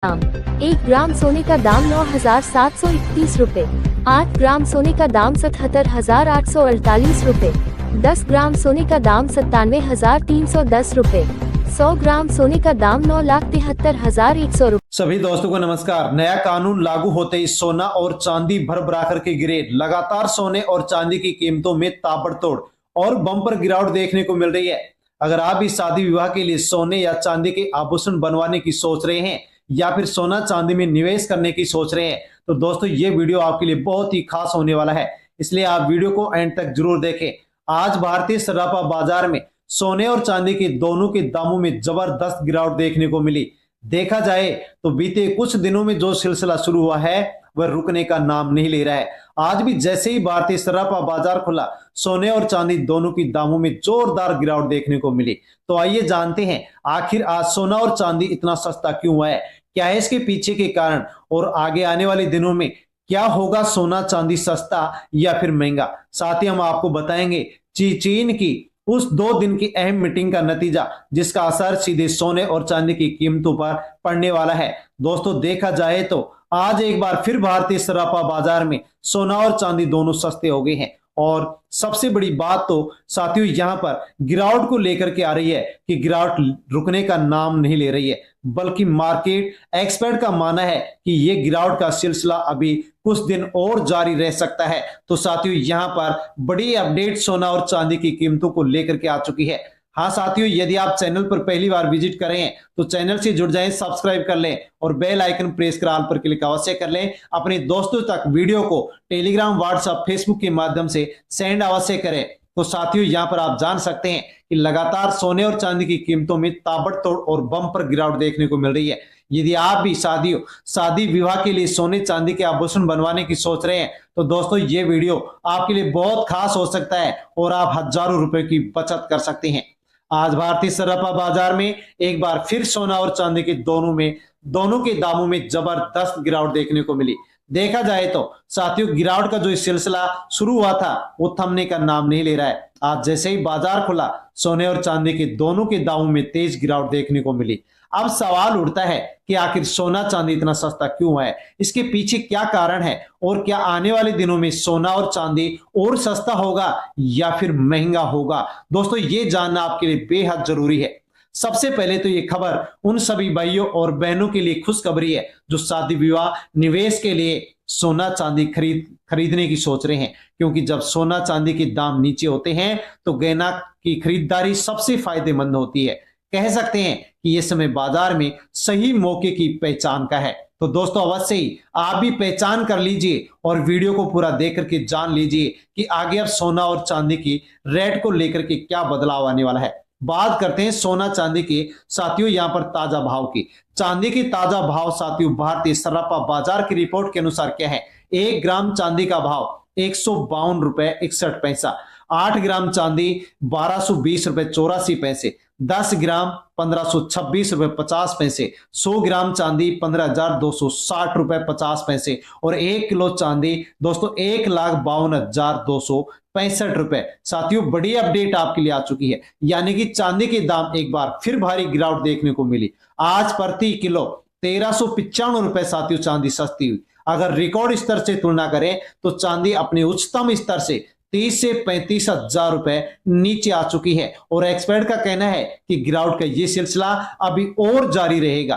दाम। 1 ग्राम सोने का दाम 9,731 रुपए। 8 ग्राम सोने का दाम 77,848 रुपए। 10 ग्राम सोने का दाम 97,310 रुपए। 100 ग्राम सोने का दाम 9,73,100 रुपए। सभी दोस्तों को नमस्कार। नया कानून लागू होते ही सोना और चांदी भर करके गिरे। लगातार सोने और चांदी की कीमतों में ताबड़तोड़ और बम्पर गिरावट देखने को मिल रही है। अगर आप भी शादी विवाह के लिए सोने या चांदी के आभूषण बनवाने की सोच रहे हैं या फिर सोना चांदी में निवेश करने की सोच रहे हैं तो दोस्तों ये वीडियो आपके लिए बहुत ही खास होने वाला है, इसलिए आप वीडियो को एंड तक जरूर देखें। आज भारतीय सराफा बाजार में सोने और चांदी के दोनों के दामों में जबरदस्त गिरावट देखने को मिली। देखा जाए तो बीते कुछ दिनों में जो सिलसिला शुरू हुआ है वह रुकने का नाम नहीं ले रहा है। आज भी जैसे ही भारतीय सराफा बाजार खुला, सोने और चांदी दोनों की दामों में जोरदार गिरावट देखने को मिली। तो आइए जानते हैं आखिर आज सोना और चांदी इतना सस्ता क्यों हुआ है, क्या है इसके पीछे के कारण और आगे आने वाले दिनों में क्या होगा, सोना चांदी सस्ता या फिर महंगा। साथ ही हम आपको बताएंगे चीन की उस 2 दिन की अहम मीटिंग का नतीजा जिसका असर सीधे सोने और चांदी की कीमतों पर पड़ने वाला है। दोस्तों देखा जाए तो आज एक बार फिर भारतीय सराफा बाजार में सोना और चांदी दोनों सस्ते हो गए हैं और सबसे बड़ी बात तो साथियों यहां पर गिरावट को लेकर के आ रही है कि गिरावट रुकने का नाम नहीं ले रही है, बल्कि मार्केट एक्सपर्ट का मानना है कि यह गिरावट का सिलसिला अभी कुछ दिन और जारी रह सकता है। तो साथियों यहां पर बड़ी अपडेट सोना और चांदी की कीमतों को लेकर के आ चुकी है। हाँ साथियों, यदि आप चैनल पर पहली बार विजिट करें हैं तो चैनल से जुड़ जाएं, सब्सक्राइब कर लें और बेल आइकन प्रेस कर ऑल पर क्लिक अवश्य कर लें। अपने दोस्तों तक वीडियो को टेलीग्राम, व्हाट्सएप, फेसबुक के माध्यम से सेंड अवश्य करें। तो साथियों यहां पर आप जान सकते हैं कि लगातार सोने और चांदी की कीमतों में ताबड़तोड़ और बम्पर गिरावट देखने को मिल रही है। यदि आप भी शादी विवाह के लिए सोने चांदी के आभूषण बनवाने की सोच रहे हैं तो दोस्तों ये वीडियो आपके लिए बहुत खास हो सकता है और आप हजारों रुपए की बचत कर सकते हैं। आज भारतीय सराफा बाजार में एक बार फिर सोना और चांदी के दोनों के दामों में जबरदस्त गिरावट देखने को मिली। देखा जाए तो साथियों गिरावट का जो सिलसिला शुरू हुआ था वो थमने का नाम नहीं ले रहा है। आज जैसे ही बाजार खुला, सोने और चांदी के दोनों के दामों में तेज गिरावट देखने को मिली। अब सवाल उठता है कि आखिर सोना चांदी इतना सस्ता क्यों है, इसके पीछे क्या कारण है और क्या आने वाले दिनों में सोना और चांदी और सस्ता होगा या फिर महंगा होगा। दोस्तों ये जानना आपके लिए बेहद जरूरी है। सबसे पहले तो ये खबर उन सभी भाइयों और बहनों के लिए खुशखबरी है जो शादी विवाह निवेश के लिए सोना चांदी खरीदने की सोच रहे हैं, क्योंकि जब सोना चांदी के दाम नीचे होते हैं तो गहना की खरीदारी सबसे फायदेमंद होती है। कह सकते हैं कि यह समय बाजार में सही मौके की पहचान का है। तो दोस्तों अवश्य ही आप भी पहचान कर लीजिए और वीडियो को पूरा देख करके जान लीजिए कि आगे अब सोना और चांदी की रेट को लेकर के क्या बदलाव आने वाला है। बात करते हैं सोना चांदी के साथियों यहां पर ताजा भाव की। चांदी की ताजा भाव साथियों भारतीय सराफा बाजार की रिपोर्ट के अनुसार क्या है। 1 ग्राम चांदी का भाव 152 रुपए 61 पैसा। 8 ग्राम चांदी 1220 रुपए 84 पैसे। 10 ग्राम 1526 रुपए 50 पैसे। 100 ग्राम चांदी 15,260 रुपए 50 पैसे और 1 किलो चांदी दोस्तों 1,52,265 रुपए। साथियों बड़ी अपडेट आपके लिए आ चुकी है, यानी कि चांदी के दाम एक बार फिर भारी गिरावट देखने को मिली। आज प्रति किलो 1,395 रुपए साथियों चांदी सस्ती हुई। अगर रिकॉर्ड स्तर से तुलना करें तो चांदी अपने उच्चतम स्तर से 30 से 35 हजार रुपए नीचे आ चुकी है और एक्सपर्ट का कहना है कि गिरावट का यह सिलसिला अभी और जारी रहेगा।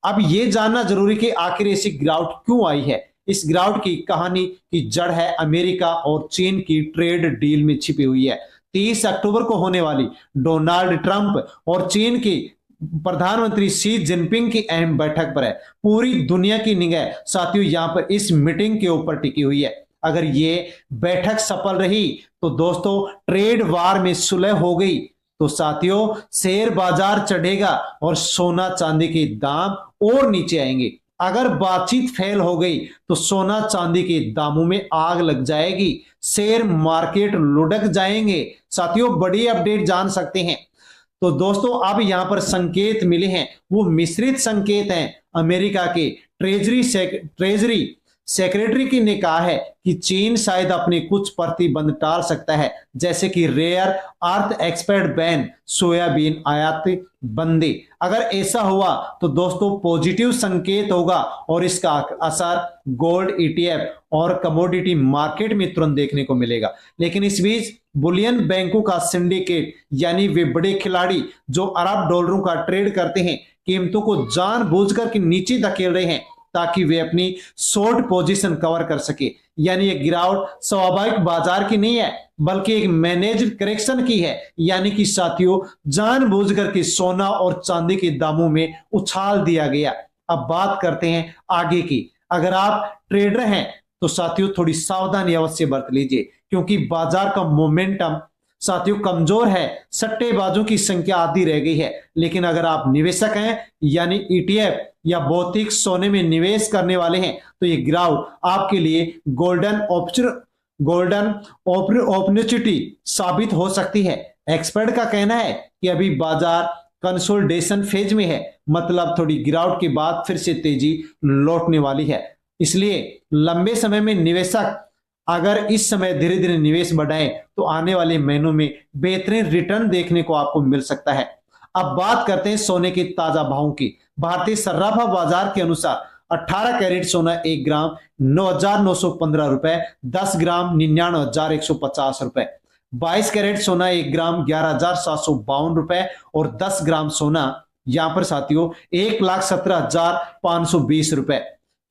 अब यह जानना जरूरी कि आखिर ऐसी गिरावट क्यों आई है। इस गिरावट की कहानी की जड़ है अमेरिका और चीन की ट्रेड डील में छिपी हुई है। 30 अक्टूबर को होने वाली डोनाल्ड ट्रंप और चीन की प्रधानमंत्री शी जिनपिंग की अहम बैठक पर है। पूरी दुनिया की निगाह साथियों यहां पर इस मीटिंग के ऊपर टिकी हुई है। अगर ये बैठक सफल रही तो दोस्तों ट्रेड वार में सुलह हो गई तो साथियों शेयर बाजार चढ़ेगा और सोना चांदी के दाम और नीचे आएंगे। अगर बातचीत फेल हो गई तो सोना चांदी के दामों में आग लग जाएगी, शेयर मार्केट लुढ़क जाएंगे। साथियों बड़ी अपडेट जान सकते हैं। तो दोस्तों अब यहां पर संकेत मिले हैं वो मिश्रित संकेत हैं। अमेरिका के ट्रेजरी सेक्रेटरी ने कहा है कि चीन शायद अपने कुछ प्रतिबंध टाल सकता है, जैसे कि rare earth export ban, soybean आयात बंदी। अगर ऐसा हुआ तो दोस्तों पॉजिटिव संकेत होगा और इसका असर गोल्ड, ईटीएफ और कमोडिटी मार्केट में तुरंत देखने को मिलेगा। लेकिन इस बीच बुलियन बैंकों का सिंडिकेट, यानी वे बड़े खिलाड़ी जो अरब डॉलरों का ट्रेड करते हैं, कीमतों को जानबूझकर के नीचे धकेल रहे हैं ताकि वे अपनी शॉर्ट पोजीशन कवर कर सके। यानी ये गिरावट स्वाभाविक बाजार की नहीं है बल्कि एक मैनेज्ड करेक्शन की है। यानी कि साथियों जानबूझकर के सोना और चांदी के दामों में उछाल दिया गया। अब बात करते हैं आगे की। अगर आप ट्रेडर हैं तो साथियों थोड़ी सावधानी अवश्य बरत लीजिए, क्योंकि बाजार का मोमेंटम साथियों कमजोर है, सट्टेबाजों की संख्या आधी रह गई है। लेकिन अगर आप निवेशक हैं यानी ईटीएफ या भौतिक सोने में निवेश करने वाले हैं तो ये गिरावट आपके लिए गोल्डन अपॉर्चुनिटी साबित हो सकती है। एक्सपर्ट का कहना है कि अभी बाजार कंसोलिडेशन फेज में है, मतलब थोड़ी गिरावट के बाद फिर से तेजी लौटने वाली है। इसलिए लंबे समय में निवेशक अगर इस समय धीरे धीरे निवेश बढ़ाएं तो आने वाले महीनों में बेहतरीन रिटर्न देखने को आपको मिल सकता है। अब बात करते हैं सोने के ताजा भावों की। भारतीय सर्राफा बाजार के अनुसार 18 कैरेट सोना 1 ग्राम 9,915 रुपए, 10 ग्राम 99,150 रुपए, 22 कैरेट सोना 1 ग्राम 11,752 रुपए और 10 ग्राम सोना यहां पर साथियों 1,17,520 रुपए,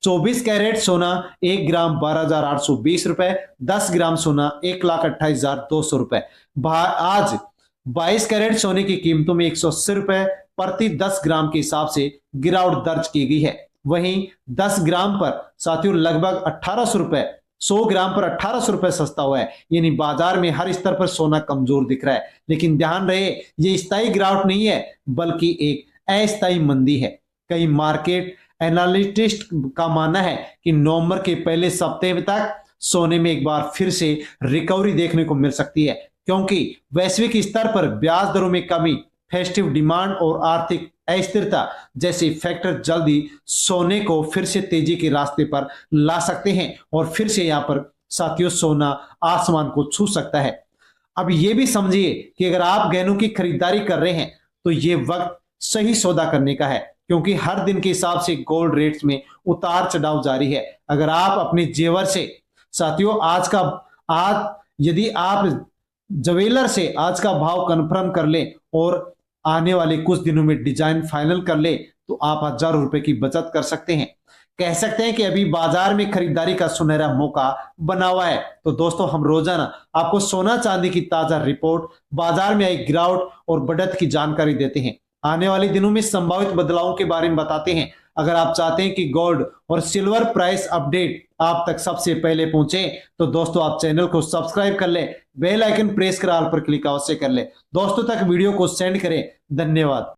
24 कैरेट सोना 1 ग्राम 12,820 रुपए, 10 ग्राम सोना 1,28,200 रुपए। आज 22 कैरेट सोने की कीमतों में 180 रुपए प्रति 10 ग्राम के हिसाब से गिरावट दर्ज की गई है। वहीं 10 ग्राम पर साथियों लगभग 1800 रुपए, 100 ग्राम पर 1800 रुपए सस्ता हुआ है। यानी बाजार में हर स्तर पर सोना कमजोर दिख रहा है। लेकिन ध्यान रहे ये स्थायी गिरावट नहीं है बल्कि एक अस्थायी मंदी है। कई मार्केट एनालिस्ट का मानना है कि नवंबर के पहले सप्ताह तक सोने में एक बार फिर से रिकवरी देखने को मिल सकती है, क्योंकि वैश्विक स्तर पर ब्याज दरों में कमी, फेस्टिव डिमांड और आर्थिक अस्थिरता जैसे फैक्टर जल्दी सोने को फिर से तेजी के रास्ते पर ला सकते हैं और फिर से यहाँ पर साथियों सोना आसमान को छू सकता है। अब ये भी समझिए कि अगर आप गहनों की खरीदारी कर रहे हैं तो ये वक्त सही सौदा करने का है, क्योंकि हर दिन के हिसाब से गोल्ड रेट्स में उतार चढ़ाव जारी है। अगर आप अपने जेवर से साथियों आज यदि आप ज्वेलर से आज का भाव कंफर्म कर ले और आने वाले कुछ दिनों में डिजाइन फाइनल कर ले तो आप हजारों रुपए की बचत कर सकते हैं। कह सकते हैं कि अभी बाजार में खरीदारी का सुनहरा मौका बना हुआ है। तो दोस्तों हम रोजाना आपको सोना चांदी की ताजा रिपोर्ट, बाजार में आई गिरावट और बढ़त की जानकारी देते हैं। आने वाले दिनों में संभावित बदलावों के बारे में बताते हैं। अगर आप चाहते हैं कि गोल्ड और सिल्वर प्राइस अपडेट आप तक सबसे पहले पहुंचे तो दोस्तों आप चैनल को सब्सक्राइब कर ले, बेल आइकन प्रेस कर ऑल पर क्लिक अवश्य कर ले, दोस्तों तक वीडियो को सेंड करें। धन्यवाद।